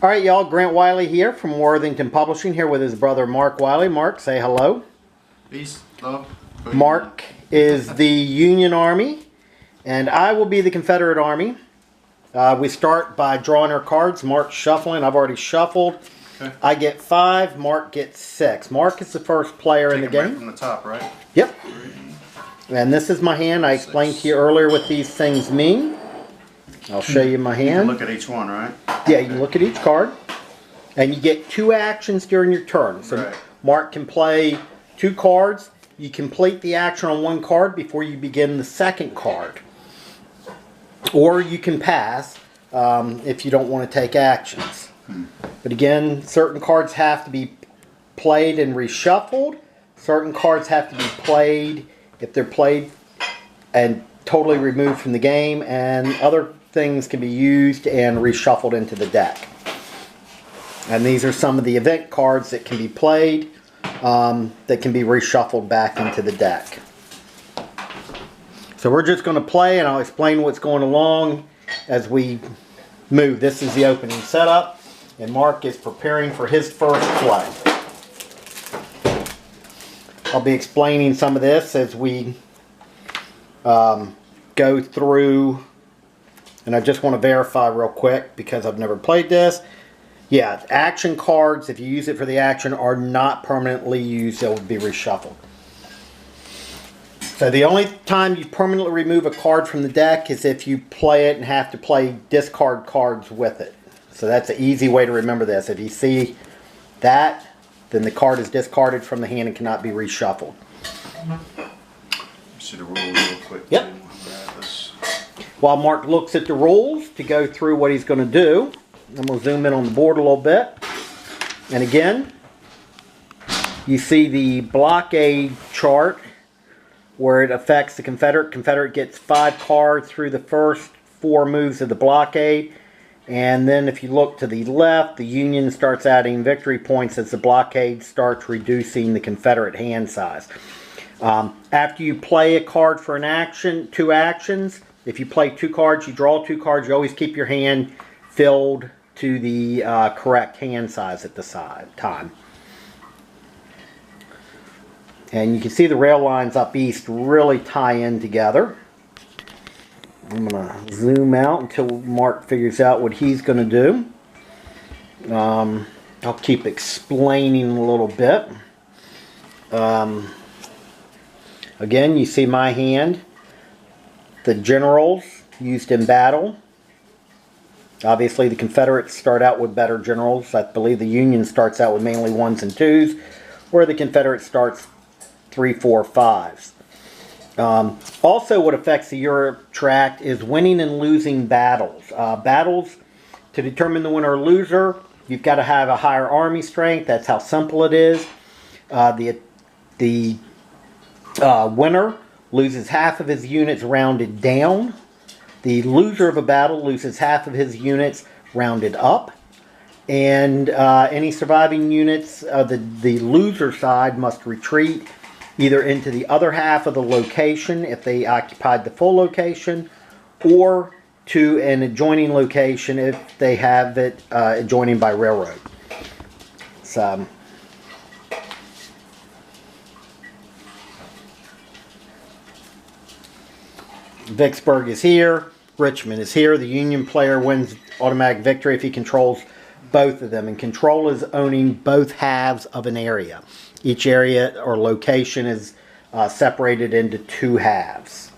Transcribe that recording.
All right, y'all. Grant Wiley here from Worthington Publishing, here with his brother Mark Wiley. Mark, say hello. Peace, love. Mark is the Union Army, and I will be the Confederate Army. We start by drawing our cards. Mark's shuffling. I've already shuffled. Okay. I get 5. Mark gets 6. Mark is the first player in the game. Right from the top, right? Yep. And this is my hand. I explained to you earlier what these things mean. I'll show you my hand. You can look at each one, right? Yeah, you can look at each card. And you get 2 actions during your turn. So right. Mark can play 2 cards. You complete the action on 1 card before you begin the second card. Or you can pass if you don't want to take actions. But again, certain cards have to be played and reshuffled. Certain cards have to be played if they're played and totally removed from the game. And other things can be used and reshuffled into the deck. And these are some of the event cards that can be played that can be reshuffled back into the deck. So we're just going to play, and I'll explain what's going along as we move. This is the opening setup, and Mark is preparing for his first play. I'll be explaining some of this as we go through, and I just want to verify real quick because I've never played this. Yeah, action cards, if you use it for the action, are not permanently used. They will be reshuffled. So the only time you permanently remove a card from the deck is if you play it and have to play discard cards with it. So that's an easy way to remember this. If you see that, then the card is discarded from the hand and cannot be reshuffled. See the rules real quick. Yep. Grab this. While Mark looks at the rules to go through what he's going to do, I'm going to zoom in on the board a little bit. And again, you see the blockade chart where it affects the Confederate. Confederate gets 5 cards through the first 4 moves of the blockade. And then if you look to the left, the Union starts adding victory points as the blockade starts reducing the Confederate hand size. After you play a card for an action, 2 actions, if you play 2 cards, you draw 2 cards, you always keep your hand filled to the correct hand size at the time. And you can see the rail lines up east really tie in together. I'm going to zoom out until Mark figures out what he's going to do. I'll keep explaining a little bit. Again, you see my hand. The generals used in battle. Obviously, the Confederates start out with better generals. I believe the Union starts out with mainly 1s and 2s, where the Confederate starts 3, 4, 5s. Also, what affects the Europe tract is winning and losing battles. Battles, to determine the winner or loser, you've got to have a higher army strength. That's how simple it is. The winner loses half of his units rounded down. The loser of a battle loses half of his units rounded up. And any surviving units of the loser side must retreat either into the other half of the location if they occupied the full location, or to an adjoining location if they have it adjoining by railroad. So, Vicksburg is here. Richmond is here. The Union player wins automatic victory if he controls both of them. And control is owning both halves of an area. Each area or location is separated into 2 halves.